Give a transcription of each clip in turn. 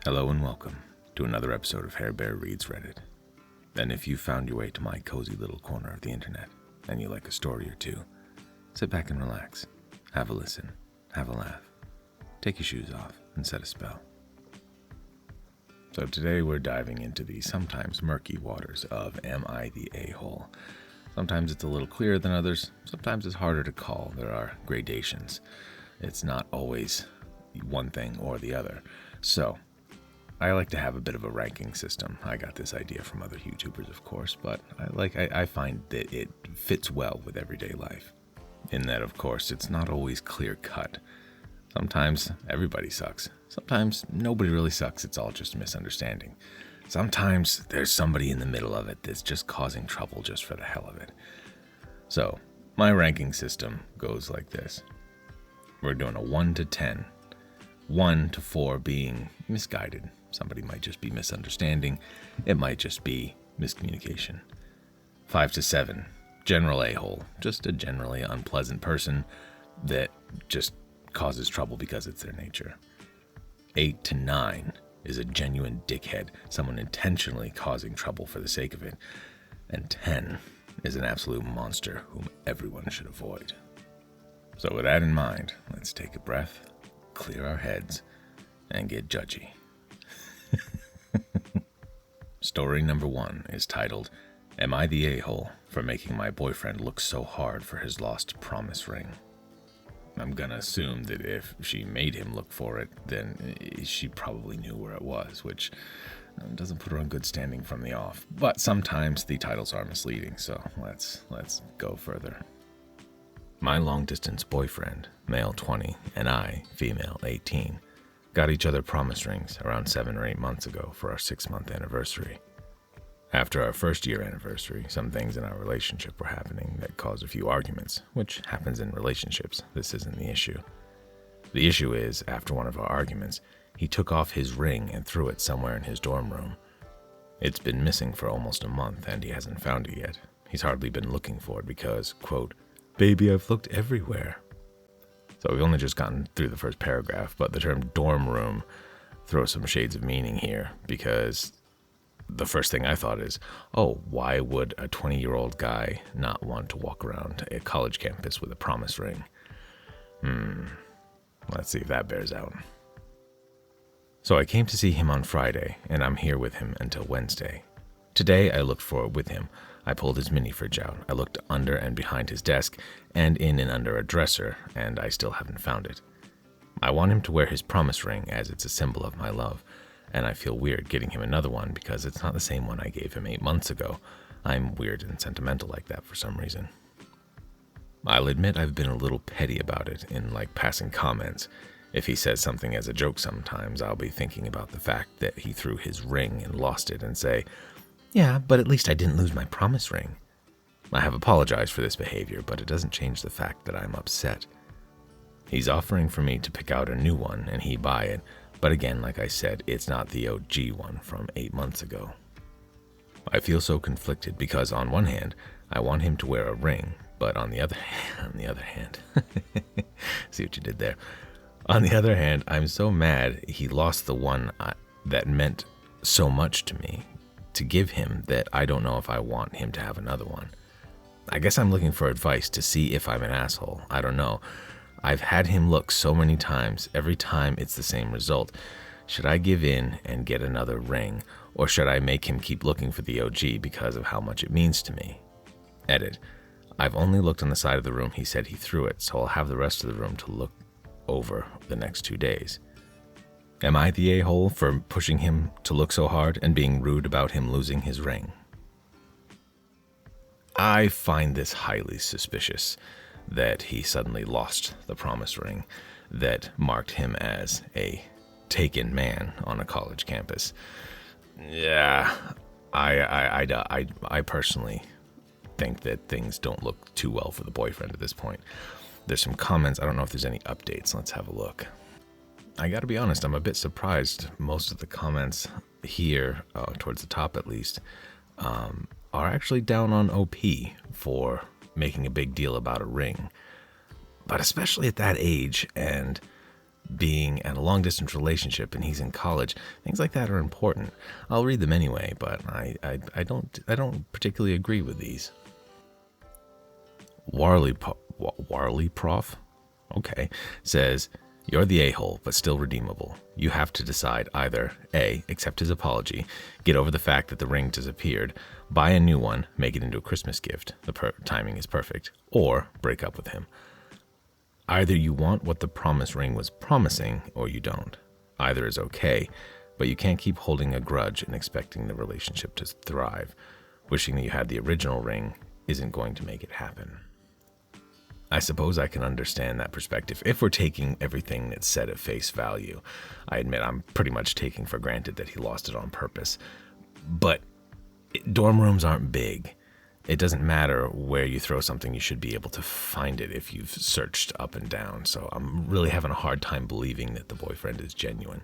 Hello and welcome to another episode of Hair Bear Reads Reddit. And if you found your way to my cozy little corner of the internet and you like a story or two, sit back and relax, have a listen, have a laugh, take your shoes off and set a spell. So today we're diving into the sometimes murky waters of Am I the A-hole? Sometimes it's a little clearer than others, sometimes it's harder to call. There are gradations. It's not always one thing or the other. So I like to have a bit of a ranking system. I got this idea from other YouTubers, of course, but I find that it fits well with everyday life. In that, of course, it's not always clear cut. Sometimes everybody sucks. Sometimes nobody really sucks. It's all just a misunderstanding. Sometimes there's somebody in the middle of it that's just causing trouble just for the hell of it. So my ranking system goes like this. We're doing a 1 to 10. 1 to 4 being misguided. Somebody might just be misunderstanding. It might just be miscommunication. 5 to 7, general a-hole. Just a generally unpleasant person that just causes trouble because it's their nature. 8 to 9 is a genuine dickhead, someone intentionally causing trouble for the sake of it. And 10 is an absolute monster whom everyone should avoid. So with that in mind, let's take a breath, clear our heads, and get judgy. Story number 1 is titled, Am I the A-hole for making my boyfriend look so hard for his lost promise ring? I'm gonna assume that if she made him look for it, then she probably knew where it was, which doesn't put her on good standing from the off. But sometimes the titles are misleading, so let's go further. My long-distance boyfriend, male 20, and I, female 18, got each other promise rings around 7 or 8 months ago for our 6-month anniversary. After our first year anniversary, some things in our relationship were happening that caused a few arguments, which happens in relationships. This isn't the issue. The issue is, after one of our arguments, he took off his ring and threw it somewhere in his dorm room. It's been missing for almost a month and he hasn't found it yet. He's hardly been looking for it because, quote, "Baby, I've looked everywhere." So we've only just gotten through the first paragraph, but the term dorm room throws some shades of meaning here because the first thing I thought is, oh, why would a 20-year-old guy not want to walk around a college campus with a promise ring? Let's see if that bears out. So I came to see him on Friday, and I'm here with him until Wednesday. Today I looked for it with him. I pulled his mini fridge out. I looked under and behind his desk and in and under a dresser, and I still haven't found it. I want him to wear his promise ring as it's a symbol of my love, and I feel weird getting him another one because it's not the same one I gave him 8 months ago. I'm weird and sentimental like that for some reason. I'll admit I've been a little petty about it in passing comments. If he says something as a joke sometimes, I'll be thinking about the fact that he threw his ring and lost it and say, "Yeah, but at least I didn't lose my promise ring." I have apologized for this behavior, but it doesn't change the fact that I'm upset. He's offering for me to pick out a new one and he buy it, but again, like I said, it's not the OG one from 8 months ago. I feel so conflicted because on one hand, I want him to wear a ring, but on the other hand, see what you did there. On the other hand, I'm so mad he lost the one that meant so much to me to give him that I don't know if I want him to have another one. I guess I'm looking for advice to see if I'm an asshole. I don't know. I've had him look so many times. Every time it's the same result. Should I give in and get another ring, or should I make him keep looking for the OG because of how much it means to me? Edit. I've only looked on the side of the room he said he threw it, so I'll have the rest of the room to look over the next 2 days. Am I the a-hole for pushing him to look so hard and being rude about him losing his ring? I find this highly suspicious that he suddenly lost the promise ring that marked him as a taken man on a college campus. Yeah, I personally think that things don't look too well for the boyfriend at this point. There's some comments. I don't know if there's any updates. Let's have a look. I gotta be honest, I'm a bit surprised. Most of the comments here, towards the top at least, are actually down on OP for making a big deal about a ring. But especially at that age and being in a long-distance relationship and he's in college, things like that are important. I'll read them anyway, but I don't particularly agree with these. Warley Prof, okay, says, you're the a-hole, but still redeemable. You have to decide either A, accept his apology, get over the fact that the ring disappeared, buy a new one, make it into a Christmas gift, the timing is perfect, or break up with him. Either you want what the promise ring was promising, or you don't. Either is okay, but you can't keep holding a grudge and expecting the relationship to thrive. Wishing that you had the original ring isn't going to make it happen. I suppose I can understand that perspective if we're taking everything that's said at face value. I admit I'm pretty much taking for granted that he lost it on purpose. But dorm rooms aren't big. It doesn't matter where you throw something, you should be able to find it if you've searched up and down. So I'm really having a hard time believing that the boyfriend is genuine.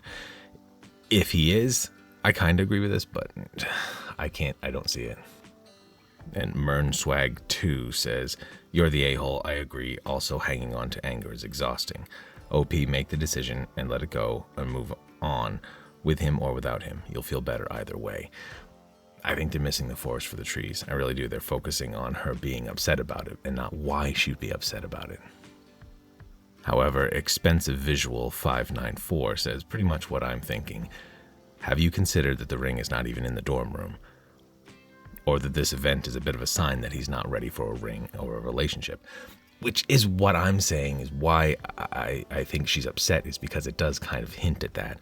If he is, I kind of agree with this, but I don't see it. And Mernswag2 says, you're the a-hole, I agree. Also, hanging on to anger is exhausting. OP, make the decision and let it go and move on with him or without him. You'll feel better either way. I think they're missing the forest for the trees. I really do. They're focusing on her being upset about it and not why she'd be upset about it. However, Expensive Visual 594 says pretty much what I'm thinking. Have you considered that the ring is not even in the dorm room? Or that this event is a bit of a sign that he's not ready for a ring or a relationship? Which is what I'm saying is why I think she's upset, is because it does kind of hint at that.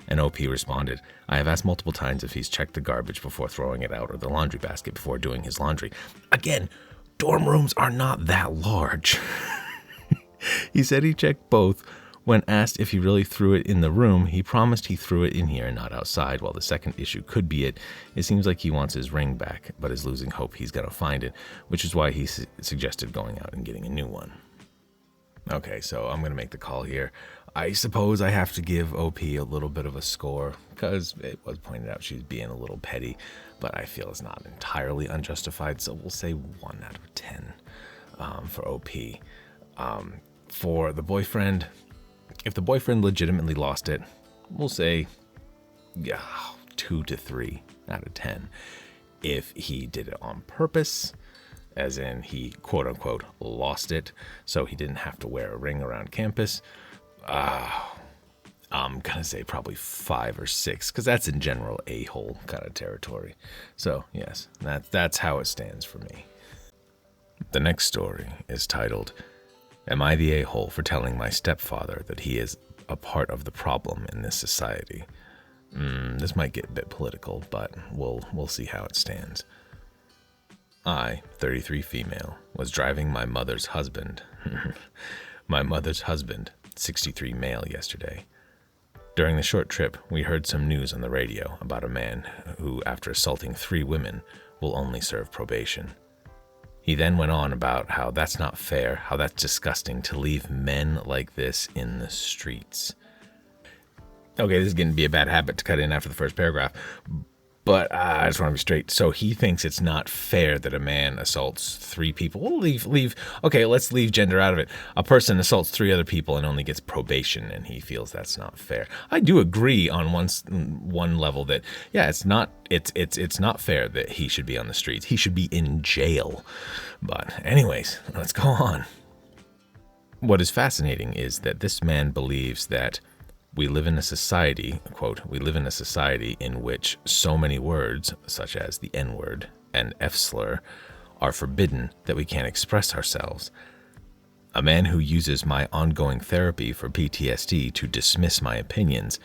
And OP responded, I have asked multiple times if he's checked the garbage before throwing it out or the laundry basket before doing his laundry. Again, dorm rooms are not that large. He said he checked both. When asked if he really threw it in the room, he promised he threw it in here and not outside. While the second issue could be it seems like he wants his ring back, but is losing hope he's going to find it, which is why he suggested going out and getting a new one. Okay, so I'm going to make the call here. I suppose I have to give OP a little bit of a score, because it was pointed out she's being a little petty, but I feel it's not entirely unjustified, so we'll say 1 out of 10 for OP. For the boyfriend, if the boyfriend legitimately lost it, we'll say 2 to 3 out of 10. If he did it on purpose, as in he quote-unquote lost it, so he didn't have to wear a ring around campus, I'm going to say probably 5 or 6, because that's in general a-hole kind of territory. So, yes, that's how it stands for me. The next story is titled, Am I the a-hole for telling my stepfather that he is a part of the problem in this society? This might get a bit political, but we'll see how it stands. I, 33 female, was driving my mother's husband, 63 male, yesterday. During the short trip, we heard some news on the radio about a man who, after assaulting 3 women, will only serve probation. He then went on about how that's not fair, how that's disgusting to leave men like this in the streets. Okay, this is going to be a bad habit to cut in after the first paragraph, but I just want to be straight. So he thinks it's not fair that a man assaults 3 people. We'll okay, let's leave gender out of it. A person assaults 3 other people and only gets probation, and he feels that's not fair. I do agree on one level that, yeah, it's not fair that he should be on the streets. He should be in jail. But anyways, let's go on. What is fascinating is that this man believes that we live in a society, quote, we live in a society in which so many words, such as the N-word and F-slur, are forbidden that we can't express ourselves. A man who uses my ongoing therapy for PTSD to dismiss my opinions,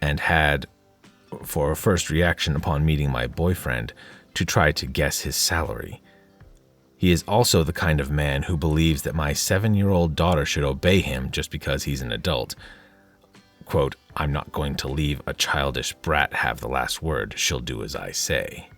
and had, for a first reaction upon meeting my boyfriend, to try to guess his salary. He is also the kind of man who believes that my 7-year-old daughter should obey him just because he's an adult. Quote, I'm not going to leave a childish brat have the last word. She'll do as I say.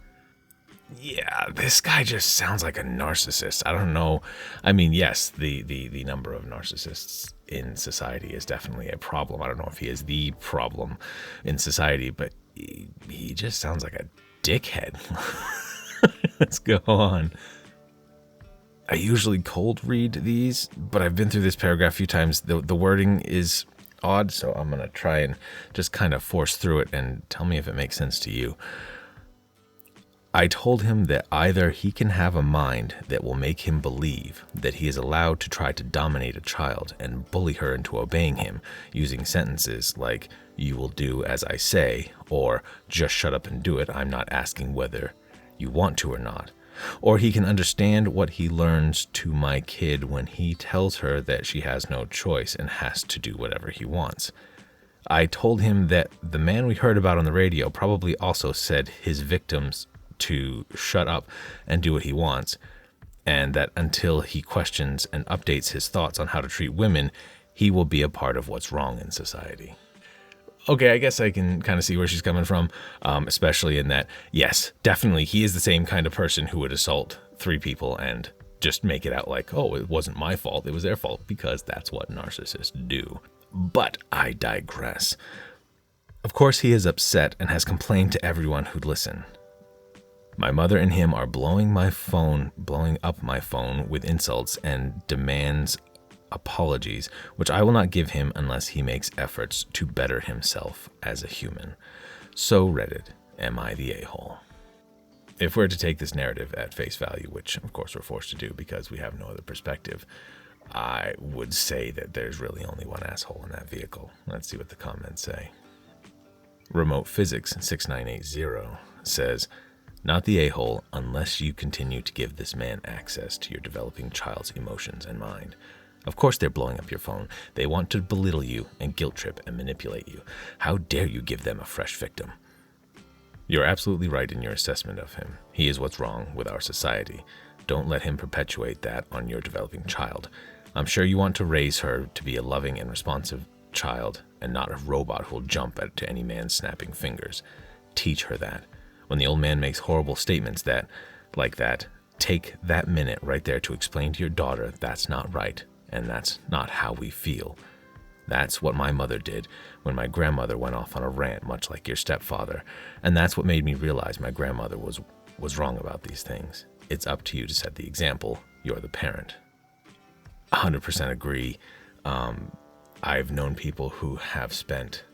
Yeah, this guy just sounds like a narcissist. I don't know. I mean, yes, the number of narcissists in society is definitely a problem. I don't know if he is the problem in society, but he just sounds like a dickhead. Let's go on. I usually cold read these, but I've been through this paragraph a few times. The wording is odd, so I'm going to try and just kind of force through it and tell me if it makes sense to you. I told him that either he can have a mind that will make him believe that he is allowed to try to dominate a child and bully her into obeying him using sentences like, "You will do as I say," or "Just shut up and do it, I'm not asking whether you want to or not." Or he can understand what he learns to my kid when he tells her that she has no choice and has to do whatever he wants. I told him that the man we heard about on the radio probably also said his victims to shut up and do what he wants, and that until he questions and updates his thoughts on how to treat women, he will be a part of what's wrong in society. Okay, I guess I can kind of see where she's coming from, especially in that, yes, definitely he is the same kind of person who would assault 3 people and just make it out like, oh, it wasn't my fault, it was their fault, because that's what narcissists do. But I digress. Of course he is upset and has complained to everyone who'd listen. My mother and him are blowing up my phone with insults and demands apologies, which I will not give him unless he makes efforts to better himself as a human. So Reddit, am I the a-hole? If we're to take this narrative at face value, which of course we're forced to do because we have no other perspective, I would say that there's really only one asshole in that vehicle. Let's see what the comments say. Remote Physics 6980 says, "Not the a-hole unless you continue to give this man access to your developing child's emotions and mind. Of course they're blowing up your phone. They want to belittle you and guilt trip and manipulate you. How dare you give them a fresh victim?" You're absolutely right in your assessment of him. He is what's wrong with our society. Don't let him perpetuate that on your developing child. I'm sure you want to raise her to be a loving and responsive child and not a robot who'll jump to any man snapping fingers. Teach her that. When the old man makes horrible statements like that, take that minute right there to explain to your daughter that's not right and that's not how we feel. That's what my mother did when my grandmother went off on a rant, much like your stepfather, and that's what made me realize my grandmother was wrong about these things. It's up to you to set the example. You're the parent. 100% agree. I've known people who have spent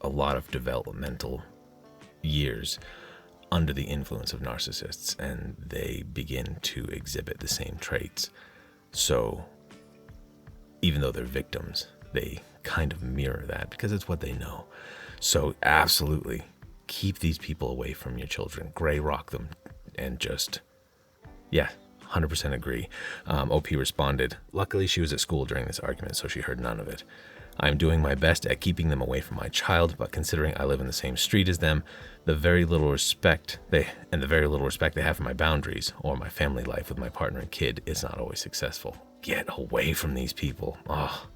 a lot of developmental years under the influence of narcissists, and they begin to exhibit the same traits. So even though they're victims, they kind of mirror that because it's what they know. So absolutely keep these people away from your children, gray rock them, and just, 100% agree. OP responded, "Luckily she was at school during this argument, so she heard none of it. I'm doing my best at keeping them away from my child, but considering I live in the same street as them, the very little respect they have for my boundaries or my family life with my partner and kid is not always successful. Get away from these people." Oh.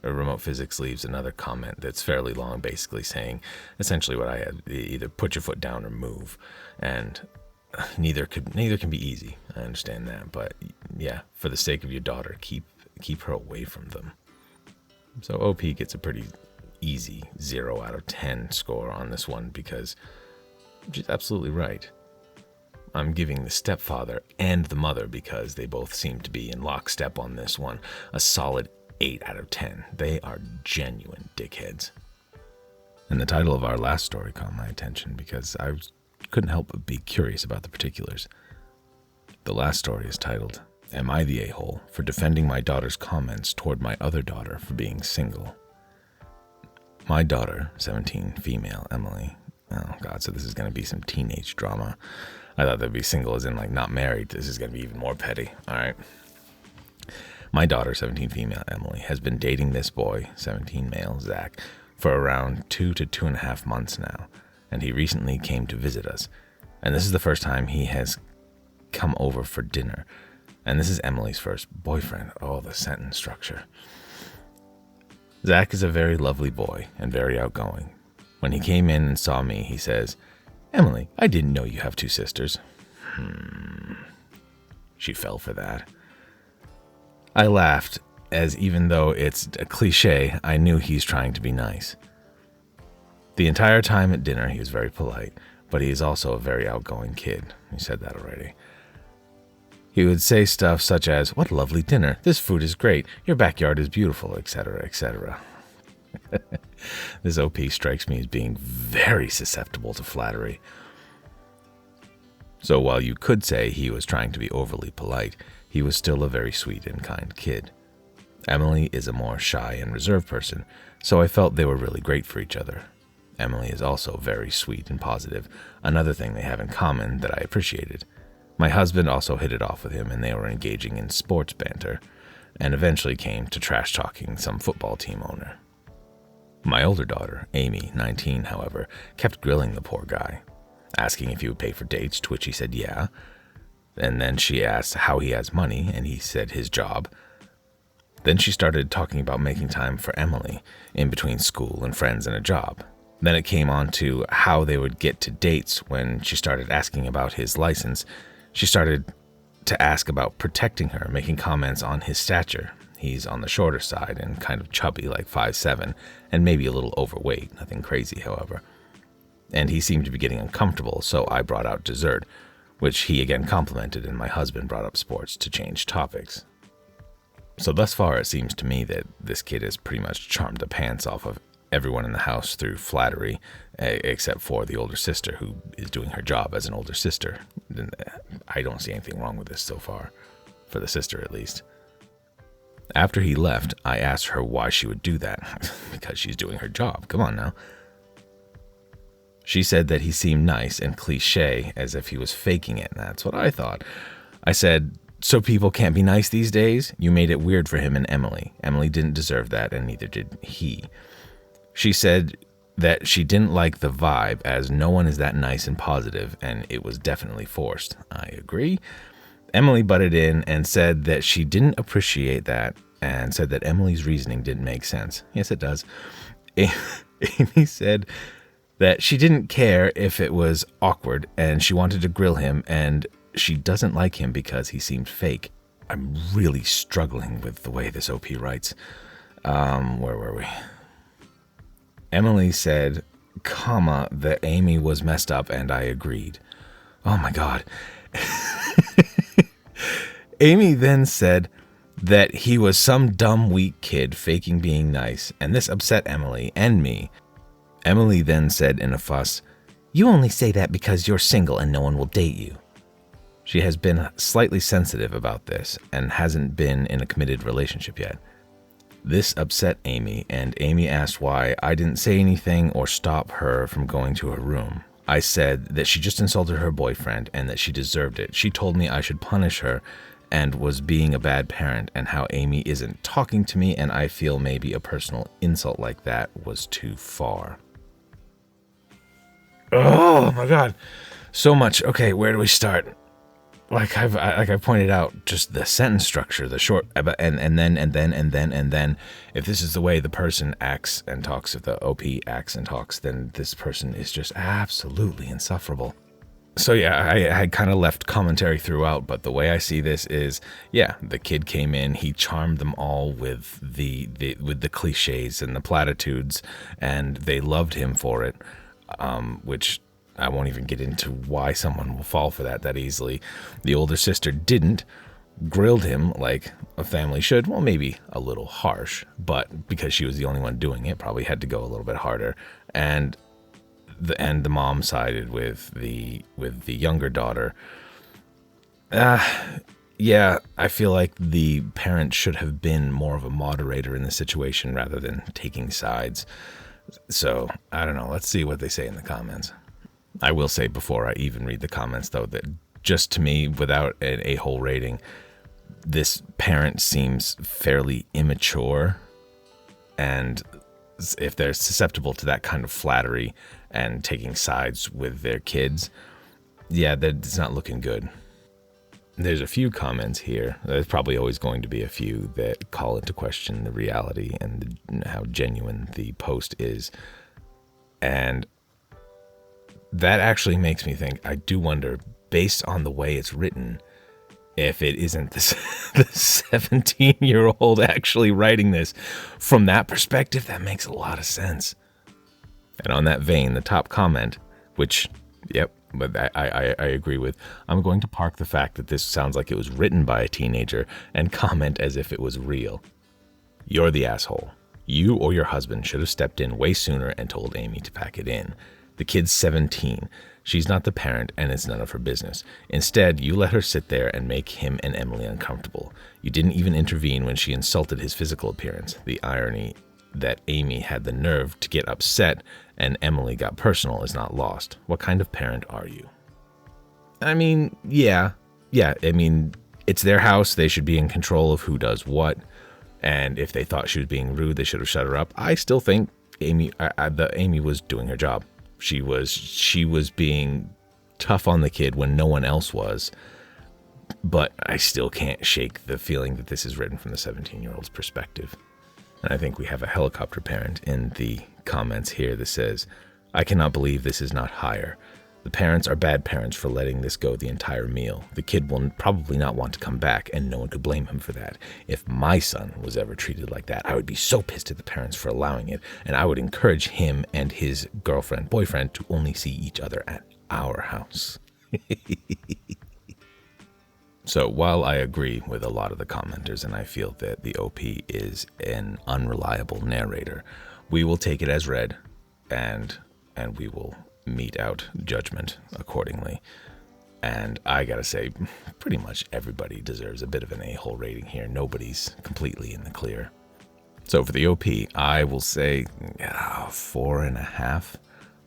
Remote Physics leaves another comment that's fairly long, basically saying essentially what I had: either put your foot down or move. And neither can be easy. I understand that, but yeah, for the sake of your daughter, keep her away from them. So OP gets a pretty easy 0 out of 10 score on this one because she's absolutely right. I'm giving the stepfather and the mother, because they both seem to be in lockstep on this one, a solid 8 out of 10. They are genuine dickheads. And the title of our last story caught my attention because I couldn't help but be curious about the particulars. The last story is titled, "Am I the a-hole for defending my daughter's comments toward my other daughter for being single?" My daughter, 17, female, Emily. Oh God, so this is going to be some teenage drama. I thought they'd be single as in like not married. This is going to be even more petty. All right. My daughter, 17, female, Emily, has been dating this boy, 17, male, Zach, for around 2 to 2.5 months now, and he recently came to visit us. And this is the first time he has come over for dinner. And this is Emily's first boyfriend. Oh, the sentence structure. Zach is a very lovely boy and very outgoing. When he came in and saw me, he says, "Emily, I didn't know you have 2 sisters." She fell for that. I laughed, as even though it's a cliche, I knew he's trying to be nice. The entire time at dinner, he was very polite, but he is also a very outgoing kid. He said that already. He would say stuff such as, "What a lovely dinner. This food is great. Your backyard is beautiful," etc., etc. This OP strikes me as being very susceptible to flattery. So while you could say he was trying to be overly polite, he was still a very sweet and kind kid. Emily is a more shy and reserved person, so I felt they were really great for each other. Emily is also very sweet and positive, another thing they have in common that I appreciated. My husband also hit it off with him, and they were engaging in sports banter, and eventually came to trash-talking some football team owner. My older daughter, Amy, 19, however, kept grilling the poor guy, asking if he would pay for dates, to which he said yeah, and then she asked how he has money, and he said his job. Then she started talking about making time for Emily, in between school and friends and a job. Then it came on to how they would get to dates. When she started asking about his license, she started to ask about protecting her, making comments on his stature. He's on the shorter side and kind of chubby, like 5'7", and maybe a little overweight, nothing crazy, however. And he seemed to be getting uncomfortable, so I brought out dessert, which he again complimented, and my husband brought up sports to change topics. So thus far, it seems to me that this kid has pretty much charmed the pants off of everyone in the house through flattery, except for the older sister, who is doing her job as an older sister. I don't see anything wrong with this so far, for the sister at least. After he left, I asked her why she would do that, because she's doing her job. Come on now. She said that he seemed nice and cliche, as if he was faking it, and that's what I thought. I said, so people can't be nice these days? You made it weird for him and Emily. Emily didn't deserve that, and neither did he. She said that she didn't like the vibe, as no one is that nice and positive, and it was definitely forced. I agree. Emily butted in and said that she didn't appreciate that, and said that Emily's reasoning didn't make sense. Yes, it does. Amy said that she didn't care if it was awkward, and she wanted to grill him, and she doesn't like him because he seemed fake. I'm really struggling with the way this OP writes. Where were we? Emily said, that Amy was messed up, and I agreed. Oh my God. Amy then said that he was some dumb, weak kid faking being nice, and this upset Emily and me. Emily then said in a fuss, "You only say that because you're single and no one will date you." She has been slightly sensitive about this and hasn't been in a committed relationship yet. This upset Amy, and Amy asked why I didn't say anything or stop her from going to her room. I said that she just insulted her boyfriend and that she deserved it. She told me I should punish her and was being a bad parent, and how Amy isn't talking to me, and I feel maybe a personal insult like that was too far. Oh my God. So much. Okay, where do we start? Like I've pointed out, just the sentence structure, the short and then. If this is the way the person acts and talks, if the OP acts and talks, then this person is just absolutely insufferable. So yeah, I had kind of left commentary throughout, but the way I see this is, yeah, the kid came in, he charmed them all with the cliches and the platitudes, and they loved him for it, which I won't even get into why someone will fall for that easily. The older sister didn't, grilled him like a family should. Well, maybe a little harsh, but because she was the only one doing it, probably had to go a little bit harder. And the mom sided with the younger daughter. Yeah, I feel like the parent should have been more of a moderator in the situation rather than taking sides. So, I don't know. Let's see what they say in the comments. I will say before I even read the comments, though, that just to me, without an a-hole rating, this parent seems fairly immature. And if they're susceptible to that kind of flattery and taking sides with their kids, yeah, that's not looking good. There's a few comments here. There's probably always going to be a few that call into question the reality and how genuine the post is. And that actually makes me think, I do wonder, based on the way it's written, if it isn't the 17-year-old actually writing this. From that perspective, that makes a lot of sense. And on that vein, the top comment, which, yep, but I agree with, I'm going to park the fact that this sounds like it was written by a teenager and comment as if it was real. You're the asshole. You or your husband should have stepped in way sooner and told Amy to pack it in. The kid's 17. She's not the parent, and it's none of her business. Instead, you let her sit there and make him and Emily uncomfortable. You didn't even intervene when she insulted his physical appearance. The irony that Amy had the nerve to get upset and Emily got personal is not lost. What kind of parent are you? I mean, yeah. I mean, it's their house. They should be in control of who does what. And if they thought she was being rude, they should have shut her up. I still think Amy was doing her job. She was being tough on the kid when no one else was. But I still can't shake the feeling that this is written from the 17-year-old's perspective. And I think we have a helicopter parent in the comments here that says, I cannot believe this is not higher. The parents are bad parents for letting this go the entire meal. The kid will probably not want to come back, and no one could blame him for that. If my son was ever treated like that, I would be so pissed at the parents for allowing it, and I would encourage him and his boyfriend, to only see each other at our house. So while I agree with a lot of the commenters, and I feel that the OP is an unreliable narrator, we will take it as read, and we will mete out judgment accordingly. And I gotta say, pretty much everybody deserves a bit of an a-hole rating here. Nobody's completely in the clear. So for the OP, I will say 4.5,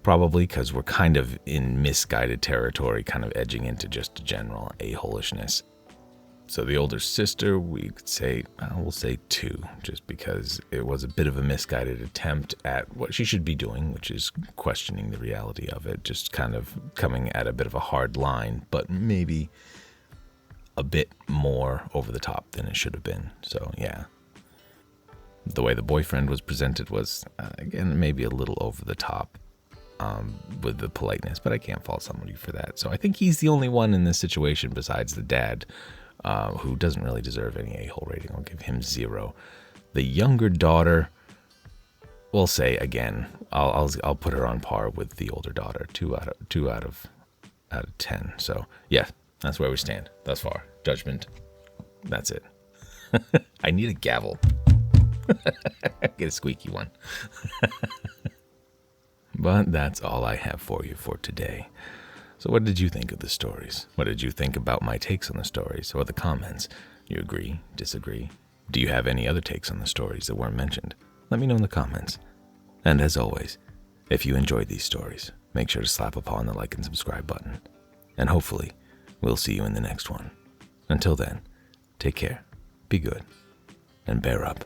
probably, because we're kind of in misguided territory, kind of edging into just general a-holishness. So the older sister, we'll say 2, just because it was a bit of a misguided attempt at what she should be doing, which is questioning the reality of it, just kind of coming at a bit of a hard line, but maybe a bit more over the top than it should have been. So yeah, the way the boyfriend was presented was, again, maybe a little over the top with the politeness, but I can't fault somebody for that. So I think he's the only one in this situation besides the dad who doesn't really deserve any a-hole rating. I'll give him 0. The younger daughter, we'll say again, I'll put her on par with the older daughter, 2 out of 10. So yeah, that's where we stand thus far. Judgment. That's it. I need a gavel. Get a squeaky one. But that's all I have for you for today. So what did you think of the stories? What did you think about my takes on the stories or the comments? You agree? Disagree? Do you have any other takes on the stories that weren't mentioned? Let me know in the comments. And as always, if you enjoyed these stories, make sure to slap upon the like and subscribe button. And hopefully, we'll see you in the next one. Until then, take care, be good, and bear up.